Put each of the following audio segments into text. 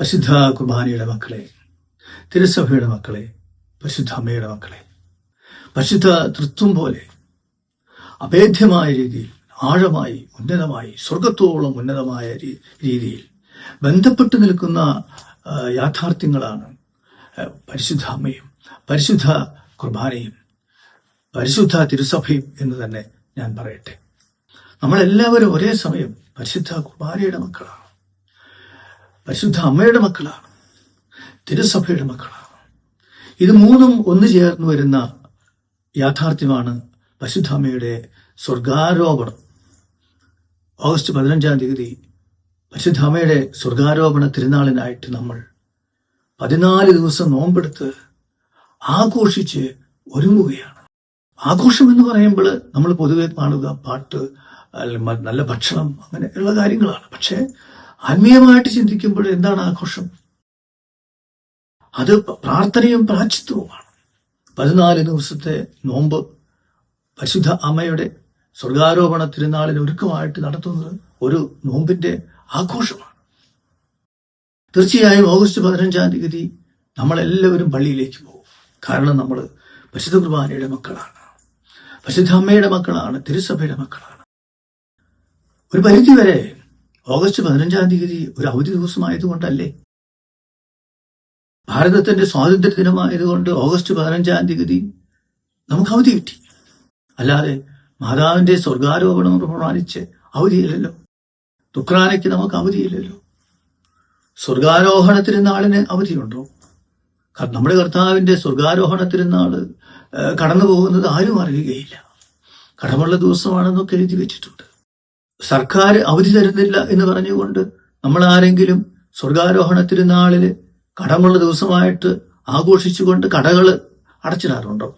പരിശുദ്ധ കുർബാനയുടെ മക്കളെ, തിരുസഭയുടെ മക്കളെ, പരിശുദ്ധ അമ്മയുടെ മക്കളെ, പരിശുദ്ധ തൃത്വം പോലെ അഭേദ്യമായ രീതിയിൽ, ആഴമായി, ഉന്നതമായി, സ്വർഗത്തോളം ഉന്നതമായ രീതിയിൽ ബന്ധപ്പെട്ടു നിൽക്കുന്ന യാഥാർത്ഥ്യങ്ങളാണ് പരിശുദ്ധ അമ്മയും പരിശുദ്ധ കുർബാനയും പരിശുദ്ധ തിരുസഭയും എന്ന് തന്നെ ഞാൻ പറയട്ടെ. നമ്മളെല്ലാവരും ഒരേ സമയം പരിശുദ്ധ കുർബാനയുടെ മക്കളാണ്, പരിശുദ്ധ അമ്മയുടെ മക്കളാണ്, തിരുസഭയുടെ മക്കളാണ്. ഇത് മൂന്നും ഒന്നു ചേർന്ന് വരുന്ന യാഥാർത്ഥ്യമാണ് പരിശുദ്ധ അമ്മയുടെ സ്വർഗാരോപണം. ഓഗസ്റ്റ് 15 പരിശുദ്ധ അമ്മയുടെ സ്വർഗാരോപണ തിരുനാളിനായിട്ട് നമ്മൾ 14 ദിവസം നോമ്പെടുത്ത് ആഘോഷിച്ച് ഒരുങ്ങുകയാണ്. ആഘോഷം എന്ന് പറയുമ്പോൾ നമ്മൾ പൊതുവെ കാണുക പാട്ട്, നല്ല ഭക്ഷണം, അങ്ങനെയുള്ള കാര്യങ്ങളാണ്. പക്ഷെ ആത്മീയമായിട്ട് ചിന്തിക്കുമ്പോൾ എന്താണ് ആഘോഷം? അത് പ്രാർത്ഥനയും പ്രായശ്ചിത്തവുമാണ്. 14 ദിവസത്തെ നോമ്പ് പരിശുദ്ധ അമ്മയുടെ സ്വർഗാരോപണ തിരുനാളിന് ഒരുക്കമായിട്ട് നടത്തുന്നത് ഒരു നോമ്പിന്റെ ആഘോഷമാണ്. തീർച്ചയായും ഓഗസ്റ്റ് 15 നമ്മളെല്ലാവരും പള്ളിയിലേക്ക് പോകും. കാരണം നമ്മൾ പരിശുദ്ധ കുർബാനയുടെ മക്കളാണ്, പരിശുദ്ധ അമ്മയുടെ മക്കളാണ്, തിരുസഭയുടെ മക്കളാണ്. ഒരു പരിധിവരെ ഓഗസ്റ്റ് 15 ഒരു അവധി ദിവസമായതുകൊണ്ടല്ലേ? ഭാരതത്തിന്റെ സ്വാതന്ത്ര്യ ദിനമായതുകൊണ്ട് ഓഗസ്റ്റ് 15 നമുക്ക് അവധി കിട്ടി. അല്ലാതെ മാതാവിന്റെ സ്വർഗാരോപണം പ്രമാണിച്ച് അവധിയില്ലല്ലോ. ദുഃഖാനയ്ക്ക് നമുക്ക് അവധിയില്ലല്ലോ. സ്വർഗാരോഹണ തിരുനാളിന് അവധിയുണ്ടോ? നമ്മുടെ കർത്താവിന്റെ സ്വർഗാരോഹണ തിരുനാള് കടന്നു പോകുന്നത് ആരും അറിയുകയില്ല. കടമുള്ള ദിവസമാണെന്നൊക്കെ എഴുതി വെച്ചിട്ടുണ്ട്. സർക്കാർ അവധി തരുന്നില്ല എന്ന് പറഞ്ഞുകൊണ്ട് നമ്മൾ ആരെങ്കിലും സ്വർഗാരോഹണ തിരുനാളില് കടമുള്ള ദിവസമായിട്ട് ആഘോഷിച്ചുകൊണ്ട് കടകൾ അടച്ചിടാറുണ്ടോ?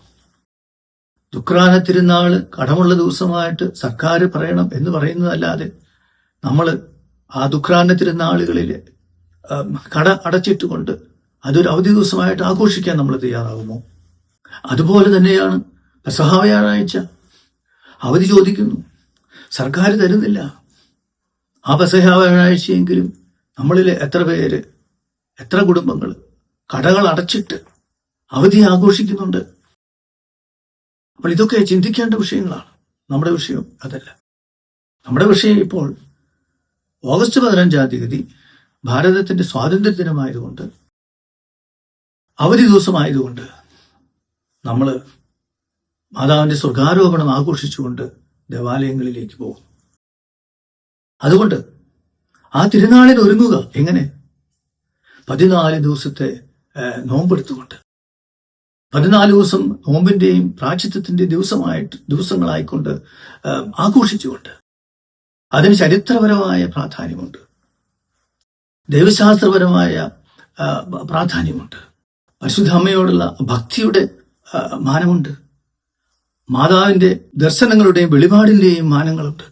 ദുഃഖാന തിരുനാള് കടമുള്ള ദിവസമായിട്ട് സർക്കാർ പറയണം എന്ന് പറയുന്നതല്ലാതെ നമ്മൾ ആ ദുഃഖാന തിരുനാളുകളിൽ കട അടച്ചിട്ടുകൊണ്ട് അതൊരു അവധി ദിവസമായിട്ട് ആഘോഷിക്കാൻ നമ്മൾ തയ്യാറാകുമോ? അതുപോലെ തന്നെയാണ് പെസഹ വ്യാഴാഴ്ച അവധി ചോദിക്കുന്നു, സർക്കാർ തരുന്നില്ല. ആ പെസഹ വ്യാഴാഴ്ചയെങ്കിലും നമ്മളിൽ എത്ര പേര്, എത്ര കുടുംബങ്ങൾ കടകൾ അടച്ചിട്ട് അവധി ആഘോഷിക്കുന്നുണ്ട്? അപ്പോൾ ഇതൊക്കെ ചിന്തിക്കേണ്ട വിഷയങ്ങളാണ്. നമ്മുടെ വിഷയം അതല്ല. നമ്മുടെ വിഷയം ഇപ്പോൾ ഓഗസ്റ്റ് 15 ഭാരതത്തിന്റെ സ്വാതന്ത്ര്യ ദിനമായതുകൊണ്ട്, അവധി ദിവസമായതുകൊണ്ട് നമ്മൾ മാതാവിന്റെ സ്വർഗാരോപണം ആഘോഷിച്ചുകൊണ്ട് ദേവാലയങ്ങളിലേക്ക് പോകും. അതുകൊണ്ട് ആ തിരുനാളിന് ഒരുങ്ങുക. എങ്ങനെ? 14 ദിവസത്തെ നോമ്പെടുത്തുകൊണ്ട്, 14 ദിവസം നോമ്പിന്റെയും പ്രായശ്ചിത്തത്തിന്റെ ദിവസങ്ങളായിക്കൊണ്ട് ആഘോഷിച്ചുകൊണ്ട്. അതിന് ചരിത്രപരമായ പ്രാധാന്യമുണ്ട്, ദൈവശാസ്ത്രപരമായ പ്രാധാന്യമുണ്ട്, പരിശുദ്ധ അമ്മയോടുള്ള ഭക്തിയുടെ മാനമുണ്ട്, മാതാവിന്റെ ദർശനങ്ങളുടെയും വെളിപാടിന്റെയും മാനങ്ങളുണ്ട്.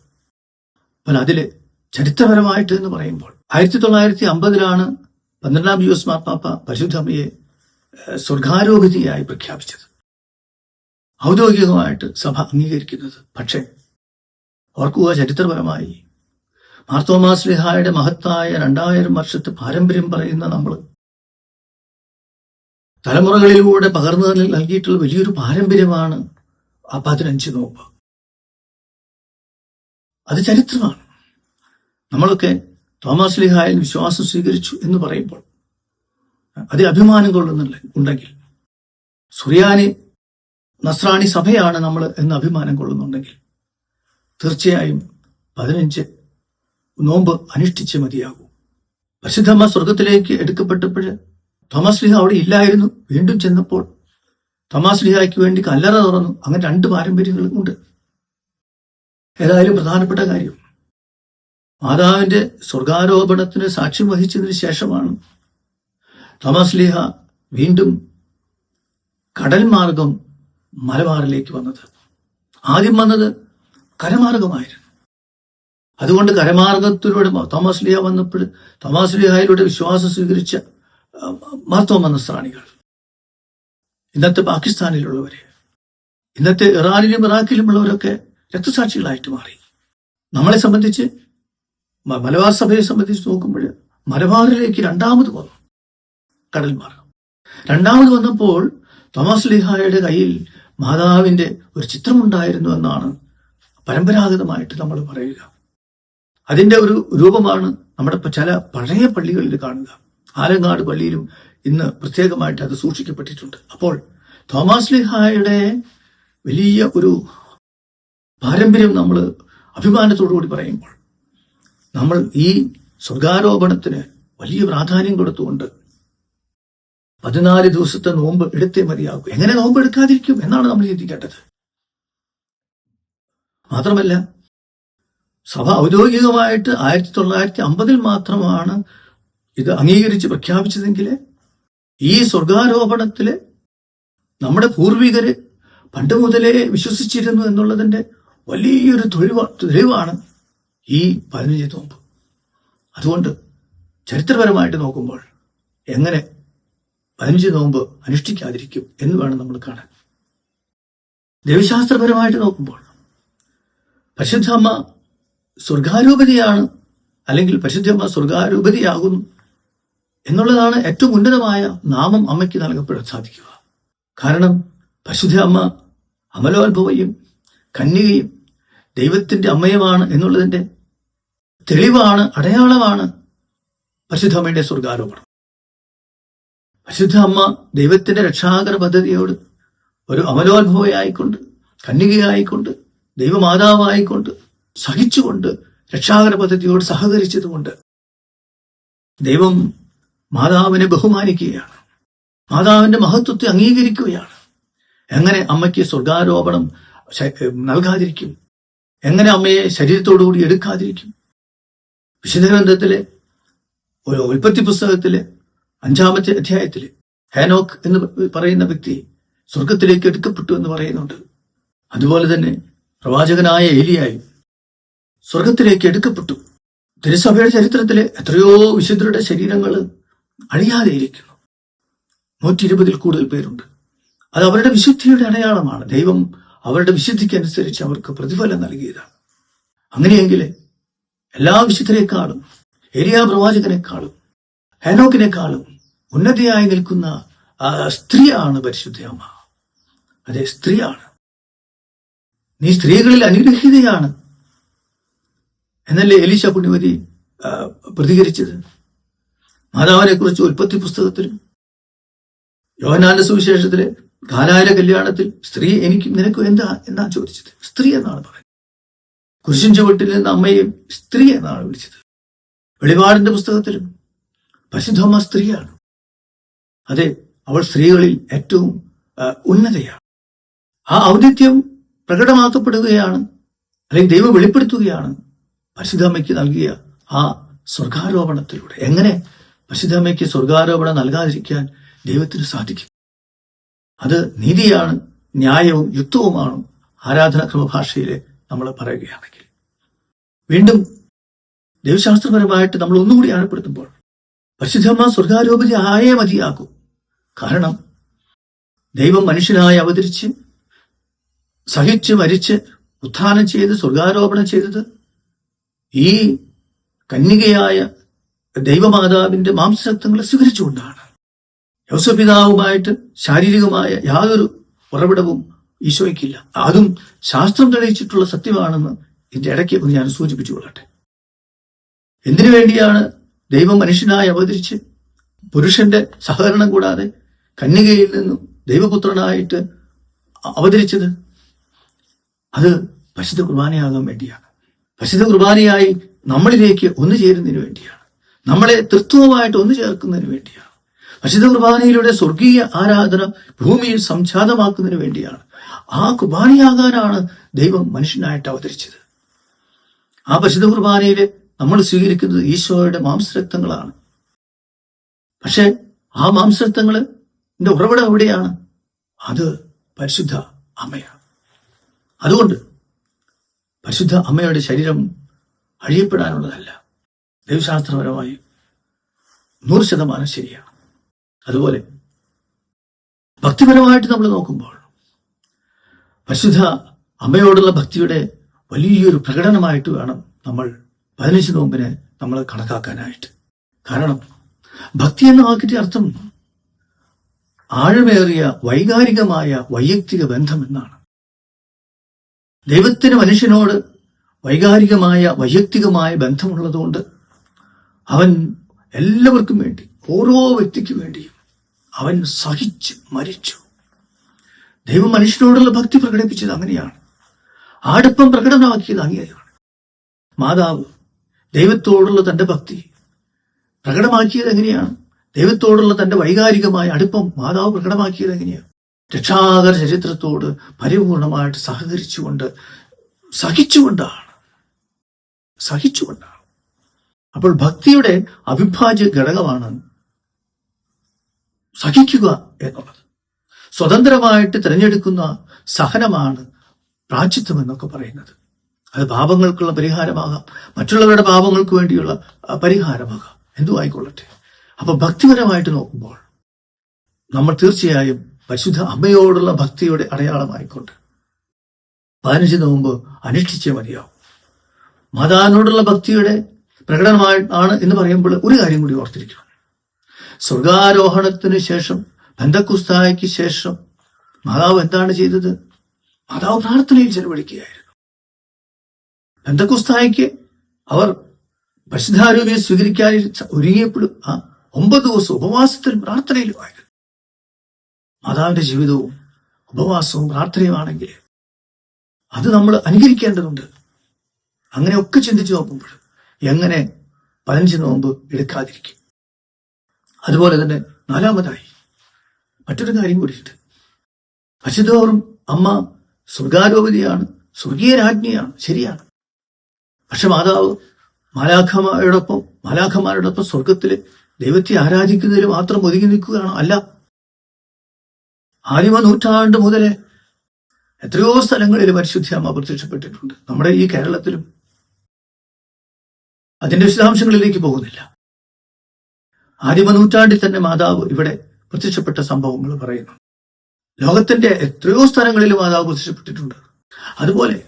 അപ്പോൾ അതില് ചരിത്രപരമായിട്ട് എന്ന് പറയുമ്പോൾ 1950 12ാം പീയൂസ് മാർപ്പാപ്പ പരിശുദ്ധ അമ്മയെ സ്വർഗാരോപിതയായി പ്രഖ്യാപിച്ചത്, ഔദ്യോഗികമായിട്ട് സഭ അംഗീകരിക്കുന്നത്. പക്ഷേ ഓർക്കുക, ചരിത്രപരമായി മാർത്തോമാ ശ്ലീഹായുടെ മഹത്തായ 2000 വർഷത്തെ പാരമ്പര്യം പറയുന്ന നമ്മൾ തലമുറകളിലൂടെ പകർന്നു നൽകിയിട്ടുള്ള വലിയൊരു പാരമ്പര്യമാണ് ആ 15 നോമ്പ്. അത് ചരിത്രമാണ്. നമ്മളൊക്കെ തോമാസ് ശ്ലീഹായിൽ വിശ്വാസം സ്വീകരിച്ചു എന്ന് പറയുമ്പോൾ അതിൽ അഭിമാനം കൊള്ളുന്നുണ്ടെങ്കിൽ, സുറിയാനി നസ്രാണി സഭയാണ് നമ്മൾ എന്ന് അഭിമാനം കൊള്ളുന്നുണ്ടെങ്കിൽ, തീർച്ചയായും 15 നോമ്പ് അനുഷ്ഠിച്ച് മതിയാകൂ. പരിശുദ്ധമ്മ സ്വർഗത്തിലേക്ക് എടുക്കപ്പെട്ടപ്പോൾ തോമാസ് ശ്ലീഹ അവിടെ ഇല്ലായിരുന്നു. വീണ്ടും ചെന്നപ്പോൾ തോമാസ് ശ്ലീഹായ്ക്ക് വേണ്ടി കല്ലറ തുറന്നു. അങ്ങനെ 2 പാരമ്പര്യങ്ങളും ഉണ്ട്. ഏതായാലും പ്രധാനപ്പെട്ട കാര്യം, മാതാവിന്റെ സ്വർഗാരോപണത്തിന് സാക്ഷ്യം വഹിച്ചതിന് ശേഷമാണ് തോമാസ് ശ്ലീഹ വീണ്ടും കടൽ മാർഗം മലബാറിലേക്ക് വന്നത്. ആദ്യം വന്നത് കരമാർഗമായിരുന്നു. അതുകൊണ്ട് കരമാർഗത്തിലൂടെ തോമാസ് ശ്ലീഹ വന്നപ്പോൾ തോമാസ് ശ്ലീഹായിലൂടെ വിശ്വാസം സ്വീകരിച്ച മാർത്തോമാ നസ്രാണികൾ, ഇന്നത്തെ പാകിസ്ഥാനിലുള്ളവര്, ഇന്നത്തെ ഇറാനിലും ഇറാഖിലുമുള്ളവരൊക്കെ രക്തസാക്ഷികളായിട്ട് മാറി. നമ്മളെ സംബന്ധിച്ച്, മലബാർ സഭയെ സംബന്ധിച്ച് നോക്കുമ്പോൾ മലബാറിലേക്ക് രണ്ടാമത് വന്നു. കടൽ മാർഗം രണ്ടാമത് വന്നപ്പോൾ തോമസ് ലീഹായുടെ കയ്യിൽ മാതാവിന്റെ ഒരു ചിത്രമുണ്ടായിരുന്നു എന്നാണ് പരമ്പരാഗതമായിട്ട് നമ്മൾ പറയുക. അതിന്റെ ഒരു രൂപമാണ് നമ്മുടെ ചില പഴയ പള്ളികളിൽ കാണുക. ആലങ്ങാട് പള്ളിയിലും ഇന്ന് പ്രത്യേകമായിട്ട് അത് സൂക്ഷിക്കപ്പെട്ടിട്ടുണ്ട്. അപ്പോൾ തോമസ് ലീഹായുടെ വലിയ ഒരു പാരമ്പര്യം നമ്മൾ അഭിമാനത്തോടുകൂടി പറയുമ്പോൾ നമ്മൾ ഈ സ്വർഗാരോപണത്തിന് വലിയ പ്രാധാന്യം കൊടുത്തുകൊണ്ട് 14 ദിവസത്തെ നോമ്പ് എടുത്തേ മതിയാകും. എങ്ങനെ നോമ്പ് എടുക്കാതിരിക്കും എന്നാണ് നമ്മൾ ചിന്തിക്കേണ്ടത്. മാത്രമല്ല, സഭ ഔദ്യോഗികമായിട്ട് 1950 മാത്രമാണ് ഇത് അംഗീകരിച്ച് പ്രഖ്യാപിച്ചതെങ്കിൽ ഈ സ്വർഗാരോപണത്തില് നമ്മുടെ പൂർവികര് പണ്ട് മുതലേ വിശ്വസിച്ചിരുന്നു എന്നുള്ളതിന്റെ വലിയൊരു തെളിവാണ് ഈ 15 നോമ്പ്. അതുകൊണ്ട് ചരിത്രപരമായിട്ട് നോക്കുമ്പോൾ എങ്ങനെ 15 നോമ്പ് അനുഷ്ഠിക്കാതിരിക്കും എന്ന് വേണം നമ്മൾ കാണാൻ. ദൈവശാസ്ത്രപരമായിട്ട് നോക്കുമ്പോൾ പരിശുദ്ധമ്മ സ്വർഗാരൂപതയാണ്, അല്ലെങ്കിൽ പരിശുദ്ധമ്മ സ്വർഗാരൂപതയാകുന്നു എന്നുള്ളതാണ് ഏറ്റവും ഉന്നതമായ നാമം അമ്മയ്ക്ക് നൽകപ്പെടാൻ സാധിക്കുക. കാരണം പരിശുദ്ധ അമ്മ അമലോത്ഭവയും കന്യകയും ദൈവത്തിന്റെ അമ്മയുമാണ് എന്നുള്ളതിന്റെ തെളിവാണ്, അടയാളമാണ് പരിശുദ്ധ അമ്മയുടെ സ്വർഗാരോപണം. പരിശുദ്ധ അമ്മ ദൈവത്തിന്റെ രക്ഷാകര പദ്ധതിയോട് ഒരു അമലോത്ഭവയായിക്കൊണ്ട്, കന്യകയായിക്കൊണ്ട്, ദൈവമാതാവായിക്കൊണ്ട്, സഹിച്ചുകൊണ്ട് രക്ഷാകര പദ്ധതിയോട് സഹകരിച്ചതുകൊണ്ട് ദൈവം മാതാവിനെ ബഹുമാനിക്കുകയാണ്, മാതാവിന്റെ മഹത്വത്തെ അംഗീകരിക്കുകയാണ്. എങ്ങനെ അമ്മയ്ക്ക് സ്വർഗാരോപണം നൽകാതിരിക്കും? എങ്ങനെ അമ്മയെ ശരീരത്തോടുകൂടി എടുക്കാതിരിക്കും? വിശുദ്ധ ഗ്രന്ഥത്തിലെ ഒരു ഉൽപ്പത്തി പുസ്തകത്തിലെ 5-ാമത്തെ അധ്യായത്തില് ഹേനോക്ക് എന്ന് പറയുന്ന വ്യക്തി സ്വർഗത്തിലേക്ക് എടുക്കപ്പെട്ടു എന്ന് പറയുന്നുണ്ട്. അതുപോലെ തന്നെ പ്രവാചകനായ ഏലിയായും സ്വർഗത്തിലേക്ക് എടുക്കപ്പെട്ടു. തിരുസഭയുടെ ചരിത്രത്തിലെ എത്രയോ വിശുദ്ധരുടെ ശരീരങ്ങൾ അഴിയാതെ ഇരിക്കുന്നു. 120-ൽ കൂടുതൽ പേരുണ്ട്. അത് അവരുടെ വിശുദ്ധിയുടെ അടയാളമാണ്. ദൈവം അവരുടെ വിശുദ്ധിക്കനുസരിച്ച് അവർക്ക് പ്രതിഫലം നൽകിയതാണ്. അങ്ങനെയെങ്കിൽ എല്ലാ വിശുദ്ധരെക്കാളും, ഏലിയാ പ്രവാചകനേക്കാളും, ഹേനോക്കിനേക്കാളും ഉന്നതിയായി നിൽക്കുന്ന സ്ത്രീയാണ് പരിശുദ്ധ അമ്മ. അതെ, സ്ത്രീയാണ്. നീ സ്ത്രീകളിൽ അനുഗ്രഹീതയാണ് എന്നല്ലേ എലീശ പുണ്യവതി പ്രതികരിച്ചത്. മാതാവിനെ കുറിച്ച് ഉൽപ്പത്തി പുസ്തകത്തിലും യോഹന്നാന്റെ സുവിശേഷത്തിലെ കാനായിലെ കല്യാണത്തിൽ സ്ത്രീ എനിക്കും നിനക്കും എന്താ ചോദിച്ചത്? സ്ത്രീ എന്നാണ് പറയുന്നത്. കുരിശിൻ ചുവട്ടിൽ നിന്ന് അമ്മയെ സ്ത്രീ എന്നാണ് വിളിച്ചത്. വെളിപാടിന്റെ പുസ്തകത്തിലും പരിശുദ്ധമ്മ സ്ത്രീയാണ്. അതെ, അവൾ സ്ത്രീകളിൽ ഏറ്റവും ഉന്നതയാണ്. ആ ഔന്നിത്യം പ്രകടമാക്കപ്പെടുകയാണ്, അല്ലെങ്കിൽ ദൈവം വെളിപ്പെടുത്തുകയാണ് പരിശുദ്ധമ്മയ്ക്ക് നൽകിയ ആ സ്വർഗാരോപണത്തിലൂടെ. എങ്ങനെ പരിശുദ്ധമ്മയ്ക്ക് സ്വർഗാരോപണം നൽകാതിരിക്കാൻ ദൈവത്തിന് സാധിക്കും? അത് നീതിയാണ്, ന്യായവും യുക്തവുമാണ് ആരാധനാക്രമ ഭാഷയിൽ നമ്മൾ പറയുകയാണെങ്കിൽ. വീണ്ടും ദൈവശാസ്ത്രപരമായിട്ട് നമ്മൾ ഒന്നുകൂടി ആഴപ്പെടുത്തുമ്പോൾ പരിശുദ്ധമ്മ സ്വർഗാരോപതി ആയേ മതിയാകും. കാരണം ദൈവം മനുഷ്യനായി അവതരിച്ച് സഹിച്ച് മരിച്ച് ഉത്ഥാനം ചെയ്ത് സ്വർഗാരോപണം ചെയ്തത് ഈ കന്യകയായ ദൈവമാതാവിന്റെ മാംസരക്തങ്ങളെ സ്വീകരിച്ചുകൊണ്ടാണ്. യൗസപിതാവുമായിട്ട് ശാരീരികമായ യാതൊരു ഉറവിടവും ഈശോയ്ക്കില്ല. അതും ശാസ്ത്രം തെളിയിച്ചിട്ടുള്ള സത്യമാണെന്ന് ഇതിന്റെ ഇടയ്ക്ക് ഞാൻ സൂചിപ്പിച്ചു കൊള്ളട്ടെ. എന്തിനു വേണ്ടിയാണ് ദൈവം മനുഷ്യനായി അവതരിച്ച് പുരുഷന്റെ സഹകരണം കൂടാതെ കന്യകയിൽ നിന്നും ദൈവപുത്രനായിട്ട് അവതരിച്ചത്? അത് പരിശുദ്ധ കുർബാനയാകാൻ വേണ്ടിയാണ്. പരിശുദ്ധ കുർബാനയായി നമ്മളിലേക്ക് ഒന്നു ചേരുന്നതിന് വേണ്ടിയാണ്. നമ്മളെ തൃത്വമായിട്ട് ഒന്നു ചേർക്കുന്നതിന് വേണ്ടിയാണ്. പരിശുദ്ധ കുർബാനയിലൂടെ സ്വർഗീയ ആരാധന ഭൂമിയിൽ സംജാതമാക്കുന്നതിന് വേണ്ടിയാണ്. ആ കുർബാനയാകാനാണ് ദൈവം മനുഷ്യനായിട്ട് അവതരിച്ചത്. ആ പരിശുദ്ധ കുർബാനയിൽ നമ്മൾ സ്വീകരിക്കുന്നത് ഈശോയുടെ മാംസരക്തങ്ങളാണ്. പക്ഷെ ആ മാംസരക്തങ്ങളുടെ ഉറവിടം എവിടെയാണ്? അത് പരിശുദ്ധ അമ്മയാണ്. അതുകൊണ്ട് പരിശുദ്ധ അമ്മയുടെ ശരീരം അഴിയപ്പെടാനുള്ളതല്ല. ദൈവശാസ്ത്രപരമായി 100% ശരിയാണ്. അതുപോലെ ഭക്തിപരമായിട്ട് നമ്മൾ നോക്കുമ്പോൾ പരിശുദ്ധ അമ്മയോടുള്ള ഭക്തിയുടെ വലിയൊരു പ്രകടനമായിട്ട് വേണം നമ്മൾ 15 നോമ്പിനെ നമ്മൾ കണക്കാക്കാനായിട്ട്. കാരണം ഭക്തി എന്ന വാക്കിന്റെ അർത്ഥം ആഴമേറിയ വൈകാരികമായ വൈയക്തിക ബന്ധം എന്നാണ്. ദൈവത്തിന് മനുഷ്യനോട് വൈകാരികമായ വൈയക്തികമായ ബന്ധമുള്ളതുകൊണ്ട് അവൻ എല്ലാവർക്കും വേണ്ടി, ഓരോ വ്യക്തിക്ക് വേണ്ടിയും അവൻ സഹിച്ച് മരിച്ചു. ദൈവം മനുഷ്യനോടുള്ള ഭക്തി പ്രകടിപ്പിച്ചത് അങ്ങനെയാണ്. അടുപ്പം പ്രകടമാക്കിയത് അങ്ങനെയാണ്. മാതാവ് ദൈവത്തോടുള്ള തന്റെ ഭക്തി പ്രകടമാക്കിയത് എങ്ങനെയാണ്? ദൈവത്തോടുള്ള തന്റെ വൈകാരികമായ അടുപ്പം മാതാവ് പ്രകടമാക്കിയത് എങ്ങനെയാണ്? രക്ഷാകര ചരിത്രത്തോട് പരിപൂർണമായിട്ട് സഹിച്ചുകൊണ്ടാണ്. അപ്പോൾ ഭക്തിയുടെ അവിഭാജ്യ ഘടകമാണ് സഹിക്കുക എന്നുള്ളത്. സ്വതന്ത്രമായിട്ട് തിരഞ്ഞെടുക്കുന്ന സഹനമാണ് പ്രായശ്ചിത്തം എന്നൊക്കെ പറയുന്നത്. അത് പാപങ്ങൾക്കുള്ള പരിഹാരമാകാം, മറ്റുള്ളവരുടെ പാപങ്ങൾക്ക് വേണ്ടിയുള്ള പരിഹാരമാകാം, എന്തു ആയിക്കൊള്ളട്ടെ. അപ്പൊ ഭക്തിപരമായിട്ട് നോക്കുമ്പോൾ നമ്മൾ തീർച്ചയായും പരിശുദ്ധ അമ്മയോടുള്ള ഭക്തിയുടെ അടയാളമായിക്കൊണ്ട് 15 നോമ്പ് അനുഷ്ഠിച്ചേ മതിയാവും. മാതാവിനോടുള്ള ഭക്തിയുടെ പ്രകടനമാണ് എന്ന് പറയുമ്പോൾ ഒരു കാര്യം കൂടി ഓർത്തിരിക്കണം. സ്വർഗാരോഹണത്തിന് ശേഷം, പെന്തക്കുസ്തായ്ക്ക് ശേഷം മാതാവ് എന്താണ് ചെയ്തത്? മാതാവ് പ്രാർത്ഥനയിൽ ചെലവഴിക്കുകയായിരുന്നു. പെന്തക്കുസ്തായ്ക്ക് അവർ പരിശുദ്ധാരൂപിയെ സ്വീകരിക്കാൻ ഒരുങ്ങിയപ്പോഴും 9 ദിവസം ഉപവാസത്തിലും പ്രാർത്ഥനയിലുമായിരുന്നു. മാതാവിന്റെ ജീവിതവും ഉപവാസവും പ്രാർത്ഥനയുമാണെങ്കിൽ അത് നമ്മൾ അനുകരിക്കേണ്ടതുണ്ട്. അങ്ങനെയൊക്കെ ചിന്തിച്ചു നോക്കുമ്പോൾ എങ്ങനെ 15 നോമ്പ് എടുക്കാതിരിക്കും? അതുപോലെ തന്നെ 4-മതായി മറ്റൊരു കാര്യം കൂടിയുണ്ട്. പരിശുദ്ധോറും അമ്മ സ്വർഗാരോപതിയാണ്, സ്വർഗീയ രാജ്ഞിയാണ്, ശരിയാണ്. പക്ഷെ മാതാവ് മാലാഖമാരോടൊപ്പം സ്വർഗത്തില് ദൈവത്തെ ആരാധിക്കുന്നതിൽ മാത്രം ഒതുങ്ങി നിൽക്കുകയാണോ? അല്ല. ആദിമ നൂറ്റാണ്ട് മുതലേ എത്രയോ സ്ഥലങ്ങളിൽ പരിശുദ്ധ അമ്മ പ്രത്യക്ഷപ്പെട്ടിട്ടുണ്ട്. നമ്മുടെ ഈ കേരളത്തിലും. അതിന്റെ വിശദാംശങ്ങളിലേക്ക് പോകുന്നില്ല. ആദിമ നൂറ്റാണ്ടിൽ തന്നെ മാതാവ് ഇവിടെ പ്രത്യക്ഷപ്പെട്ട സംഭവങ്ങൾ പറയുന്നു. ലോകത്തിന്റെ എത്രയോ സ്ഥലങ്ങളിൽ മാതാവ് പ്രത്യക്ഷപ്പെട്ടിട്ടുണ്ട്. അതുപോലെ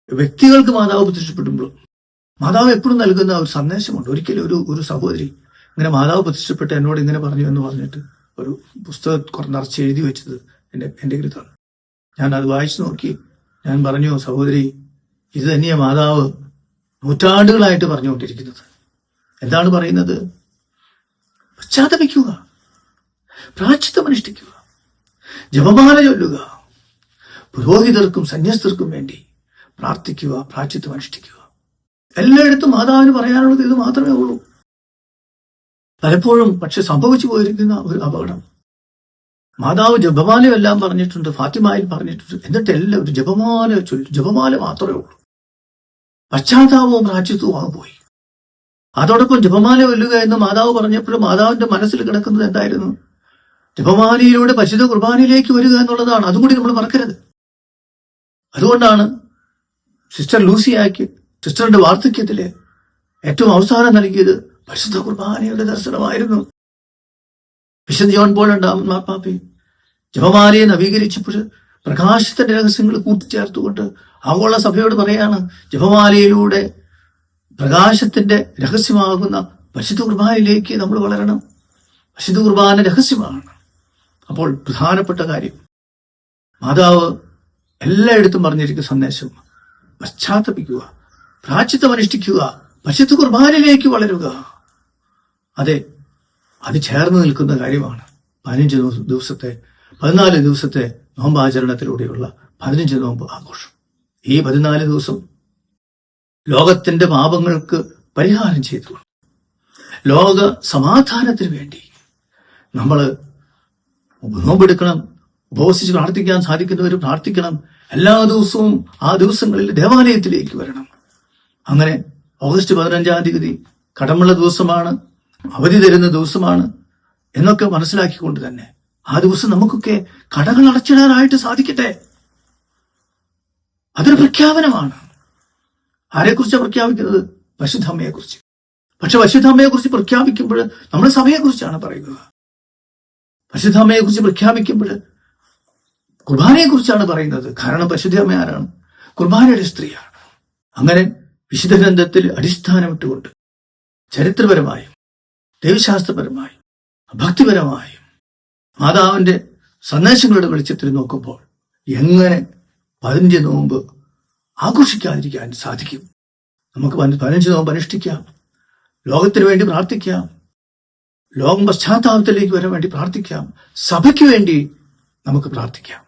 വ്യക്തികൾക്ക് മാതാവ് പ്രത്യക്ഷപ്പെടുമ്പോൾ മാതാവ് എപ്പോഴും നൽകുന്ന ഒരു സന്ദേശമുണ്ട്. ഒരിക്കലും ഒരു സഹോദരി ഇങ്ങനെ മാതാവ് പ്രത്യക്ഷപ്പെട്ട് എന്നോട് ഇങ്ങനെ പറഞ്ഞു എന്ന് പറഞ്ഞിട്ട് ഒരു പുസ്തകം നിറച്ച് എഴുതി വെച്ചത് എന്റെ കൃത്താണ്. ഞാൻ അത് വായിച്ചു നോക്കി. ഞാൻ പറഞ്ഞു, സഹോദരി, ഇത് തന്നെയാ മാതാവ് നൂറ്റാണ്ടുകളായിട്ട് പറഞ്ഞുകൊണ്ടിരിക്കുന്നത്. എന്താണ് പറയുന്നത്? പശ്ചാത്തപിക്കുക, പ്രായശ്ചിത്തം അനുഷ്ഠിക്കുക, ജപമാല ചൊല്ലുക, പുരോഹിതർക്കും സന്യസ്തർക്കും വേണ്ടി പ്രാർത്ഥിക്കുക, പ്രായശ്ചിത്തം അനുഷ്ഠിക്കുക. എല്ലായിടത്തും മാതാവിന് പറയാനുള്ളത് ഇത് മാത്രമേ ഉള്ളൂ. പലപ്പോഴും പക്ഷെ സംഭവിച്ചു പോയിരിക്കുന്ന ഒരു അപകടം, മാതാവ് ജപമാലയെല്ലാം പറഞ്ഞിട്ടുണ്ട്, ഫാത്തിമയിൽ പറഞ്ഞിട്ടുണ്ട്, എന്നിട്ട് എല്ലാവരും ജപമാല മാത്രമേ ഉള്ളൂ. പശ്ചാത്താപവും പ്രായശ്ചിത്തവും പോയി. അതോടൊപ്പം ജപമാല വെല്ലുക എന്ന് മാതാവ് പറഞ്ഞപ്പോഴും മാതാവിന്റെ മനസ്സിൽ കിടക്കുന്നത് എന്തായിരുന്നു? ജപമാലയിലൂടെ പരിശുദ്ധ കുർബാനയിലേക്ക് വരിക എന്നുള്ളതാണ്. അതും കൂടി നമ്മൾ മറക്കരുത്. അതുകൊണ്ടാണ് സിസ്റ്റർ ലൂസിയാക്ക് സിസ്റ്ററിന്റെ വാർദ്ധക്യത്തില് ഏറ്റവും അവസാനം നൽകിയത് പരിശുദ്ധ കുർബാനയുടെ ദർശനമായിരുന്നു. വിശുദ്ധ ജോൺ പോൾ മാർപ്പാപ്പി ജപമാലയെ നവീകരിച്ചപ്പോൾ പ്രകാശത്തിന്റെ രഹസ്യങ്ങൾ കൂട്ടിച്ചേർത്തുകൊണ്ട് ആഗോള സഭയോട് പറയാണ്, ജപമാലയിലൂടെ പ്രകാശത്തിന്റെ രഹസ്യമാകുന്ന പരിശുദ്ധ കുർബാനയിലേക്ക് നമ്മൾ വളരണം. പരിശുദ്ധ കുർബാന രഹസ്യമാണ്. അപ്പോൾ പ്രധാനപ്പെട്ട കാര്യം മാതാവ് എല്ലായിടത്തും പറഞ്ഞിരിക്കുന്ന സന്ദേശം, പശ്ചാത്തപിക്കുക, പ്രായശ്ചിത്തം അനുഷ്ഠിക്കുക, പരിശുദ്ധ കുർബാനയിലേക്ക് വളരുക. അതെ, അത് ചേർന്ന് നിൽക്കുന്ന കാര്യമാണ് 14 ദിവസത്തെ നോമ്പാചരണത്തിലൂടെയുള്ള 15 നോമ്പ് ആഘോഷം. ഈ 14 ദിവസം ലോകത്തിന്റെ പാപങ്ങൾക്ക് പരിഹാരം ചെയ്തു ലോക സമാധാനത്തിന് വേണ്ടി നമ്മൾ നോമ്പെടുക്കണം. ഉപവസിച്ച് പ്രാർത്ഥിക്കാൻ സാധിക്കുന്നവർ പ്രാർത്ഥിക്കണം. എല്ലാ ദിവസവും ആ ദിവസങ്ങളിൽ ദേവാലയത്തിലേക്ക് വരണം. അങ്ങനെ ഓഗസ്റ്റ് 15-ാം തീയതി കടമുള്ള ദിവസമാണ്, അവധി തരുന്ന ദിവസമാണ് എന്നൊക്കെ മനസ്സിലാക്കിക്കൊണ്ട് തന്നെ ആ ദിവസം നമുക്കൊക്കെ കടകൾ അടച്ചിടാനായിട്ട് സാധിക്കട്ടെ. അതൊരു പ്രഖ്യാപനമാണ്. ആരെക്കുറിച്ചാണ് പ്രഖ്യാപിക്കുന്നത്? പരിശുദ്ധമ്മയെക്കുറിച്ച്. പക്ഷെ പരിശുദ്ധമ്മയെക്കുറിച്ച് പ്രഖ്യാപിക്കുമ്പോൾ നമ്മൾ സഭയെക്കുറിച്ചാണ് പറയുന്നത്. പരിശുദ്ധമ്മയെക്കുറിച്ച് പ്രഖ്യാപിക്കുമ്പോൾ കുർബാനയെക്കുറിച്ചാണ് പറയുന്നത്. കാരണം പരിശുദ്ധമ്മ ആരാണ്? കുർബാനയുടെ സ്ത്രീയാണ്. അങ്ങനെ വിശുദ്ധ ഗ്രന്ഥത്തിൽ അടിസ്ഥാനമിട്ടുകൊണ്ട് ചരിത്രപരമായും ദൈവശാസ്ത്രപരമായും ഭക്തിപരമായും മാതാവിന്റെ സന്ദേശങ്ങളുടെ വെളിച്ചത്തിൽ നോക്കുമ്പോൾ എങ്ങനെ 15 നോമ്പ് ആഘോഷിക്കാതിരിക്കാൻ സാധിക്കും? നമുക്ക് 15 നോമ്പ് അനുഷ്ഠിക്കാം, ലോകത്തിന് വേണ്ടി പ്രാർത്ഥിക്കാം, ലോകം പശ്ചാത്താപത്തിലേക്ക് വരാൻ വേണ്ടി പ്രാർത്ഥിക്കാം, സഭയ്ക്ക് വേണ്ടി നമുക്ക് പ്രാർത്ഥിക്കാം.